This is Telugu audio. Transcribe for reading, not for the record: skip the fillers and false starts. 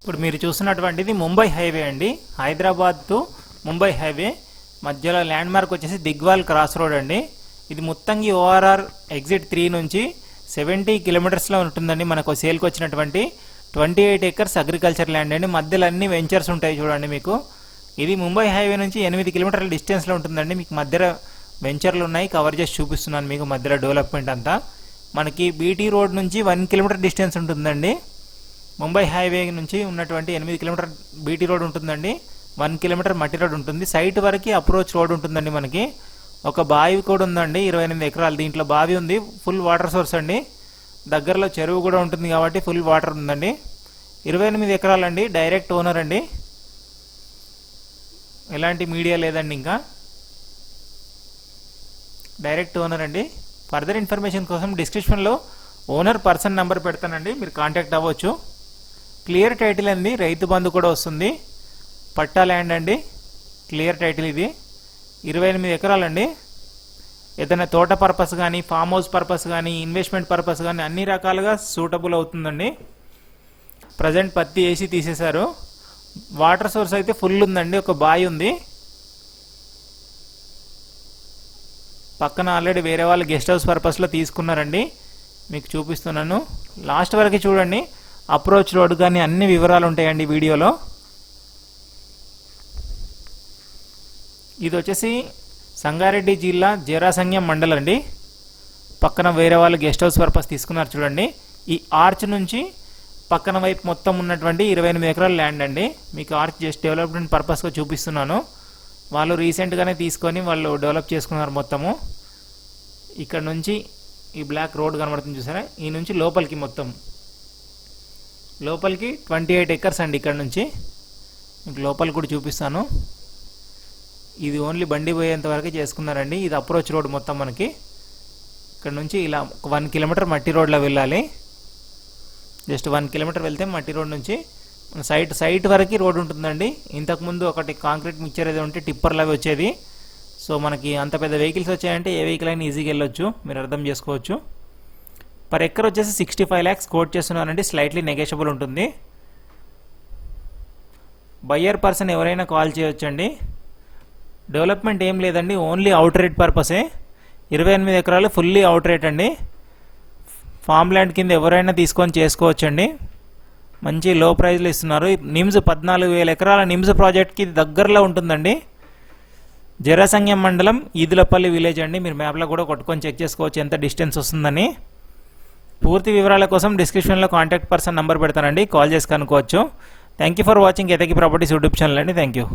ఇప్పుడు మీరు చూస్తున్నటువంటిది ముంబై హైవే అండి. హైదరాబాద్ టు ముంబై హైవే మధ్యలో ల్యాండ్ మార్క్ వచ్చేసి దిగ్వాల్ క్రాస్ రోడ్ అండి. ఇది ముత్తంగి ఓఆర్ఆర్ ఎగ్జిట్ 3 నుంచి 70 కిలోమీటర్స్లో ఉంటుందండి. మనకు సేల్కి వచ్చినటువంటి 28 ఎకర్స్ అగ్రికల్చర్ ల్యాండ్ అండి. మధ్యలో అన్ని వెంచర్స్ ఉంటాయి చూడండి. మీకు ఇది ముంబై హైవే నుంచి 8 కిలోమీటర్ల డిస్టెన్స్లో ఉంటుందండి. మీకు మధ్యలో వెంచర్లు ఉన్నాయి, కవర్ చేసి చూపిస్తున్నాను మీకు. మధ్యలో డెవలప్మెంట్ అంతా మనకి బీటీ రోడ్ నుంచి 1 కిలోమీటర్ డిస్టెన్స్ ఉంటుందండి. ముంబై హైవే నుంచి ఉన్నటువంటి 8 కిలోమీటర్ బీటీ రోడ్ ఉంటుందండి. 1 కిలోమీటర్ మట్టి రోడ్ ఉంటుంది. సైట్ వరకు అప్రోచ్ రోడ్ ఉంటుందండి. మనకి ఒక బావి కూడా ఉందండి, 28 ఎకరాలు. దీంట్లో బావి ఉంది, ఫుల్ వాటర్ సోర్స్ అండి. దగ్గరలో చెరువు కూడా ఉంటుంది కాబట్టి ఫుల్ వాటర్ ఉందండి. 28 ఎకరాలండి. డైరెక్ట్ ఓనర్ అండి, ఎలాంటి మీడియా లేదండి. ఇంకా డైరెక్ట్ ఓనర్ అండి. ఫర్దర్ ఇన్ఫర్మేషన్ కోసం డిస్క్రిప్షన్లో ఓనర్ పర్సన్ నెంబర్ పెడతానండి, మీరు కాంటాక్ట్ అవ్వచ్చు. క్లియర్ టైటిల్ అండి, రైతు బంధు కూడా వస్తుంది. పట్టా ల్యాండ్ అండి, క్లియర్ టైటిల్. ఇది 28 ఎకరాలండి. ఏదైనా తోట పర్పస్ కానీ, ఫామ్ హౌస్ పర్పస్ కానీ, ఇన్వెస్ట్మెంట్ పర్పస్ కానీ అన్ని రకాలుగా సూటబుల్ అవుతుందండి. ప్రజెంట్ పత్తి వేసి తీసేశారు. వాటర్ సోర్స్ అయితే ఫుల్ ఉందండి. ఒక బావి ఉంది పక్కన. ఆల్రెడీ వేరే వాళ్ళు గెస్ట్ హౌస్ పర్పస్లో తీసుకున్నారండి. మీకు చూపిస్తున్నాను, లాస్ట్ వరకు చూడండి. అప్రోచ్ రోడ్ కానీ అన్ని వివరాలు ఉంటాయండి వీడియోలో. ఇది వచ్చేసి సంగారెడ్డి జిల్లా జరాసంగం మండలం అండి. పక్కన వేరే వాళ్ళు గెస్ట్ హౌస్ పర్పస్ తీసుకున్నారు చూడండి. ఈ ఆర్చ్ నుంచి పక్కన వైపు మొత్తం ఉన్నటువంటి 28 ఎకరాల ల్యాండ్ అండి. మీకు ఆర్చ్ జస్ట్ డెవలప్మెంట్ పర్పస్గా చూపిస్తున్నాను. వాళ్ళు రీసెంట్గానే తీసుకొని వాళ్ళు డెవలప్ చేసుకున్నారు మొత్తము. ఇక్కడ నుంచి ఈ బ్లాక్ రోడ్ కనబడుతుంది చూసారా, ఈ నుంచి లోపలికి మొత్తం లోపలికి 28 ఎకర్స్ అండి. ఇక్కడ నుంచి మీకు లోపలికి కూడా చూపిస్తాను. ఇది ఓన్లీ బండి పోయేంత వరకు చేసుకున్నారండి. ఇది అప్రోచ్ రోడ్ మొత్తం మనకి. ఇక్కడ నుంచి ఇలా 1 కిలోమీటర్ మట్టి రోడ్లో వెళ్ళాలి. జస్ట్ 1 కిలోమీటర్ వెళ్తే మట్టి రోడ్ నుంచి సైట్ వరకు రోడ్ ఉంటుందండి. ఇంతకుముందు ఒకటి కాంక్రీట్ మిక్చర్ ఏదో ఉంటే టిప్పర్లు అవి వచ్చేది. సో మనకి అంత పెద్ద వెహికల్స్ వచ్చాయంటే ఏ వెహికల్ అయినా ఈజీగా వెళ్ళొచ్చు, మీరు అర్థం చేసుకోవచ్చు. పర్ ఎకర్ వచ్చేసి 65 lakhs కోట్ చేస్తున్నానండి. స్లైట్లీ నెగోషియబుల్ ఉంటుంది. బయ్యర్ పర్సన్ ఎవరైనా కాల్ చేయొచ్చండి. డెవలప్మెంట్ ఏం లేదండి, ఓన్లీ అవుట్ రేట్ పర్పసే. 28 ఎకరాలు ఫుల్లీ అవుట్ రేట్ అండి. ఫామ్ ల్యాండ్ కింద ఎవరైనా తీసుకొని చేసుకోవచ్చండి. మంచి లో ప్రైజ్లో ఇస్తున్నారు. నిమ్స్ 14,000 ఎకరాల నిమ్స్ ప్రాజెక్ట్కి దగ్గరలో ఉంటుందండి. జరాసంగం మండలం, ఈదులపల్లి విలేజ్ అండి. మీరు మ్యాప్లో కూడా కొట్టుకొని చెక్ చేసుకోవచ్చు ఎంత డిస్టెన్స్ వస్తుందని. పూర్తి వివరాల కోసం డిస్క్రిప్షన్లో కాంటాక్ట్ పర్సన్ నెంబర్ పెడతానండి, కాల్ చేసి కనుక్కోవచ్చు. Thank you for watching Ketaki properties YouTube channel అండి. Thank you.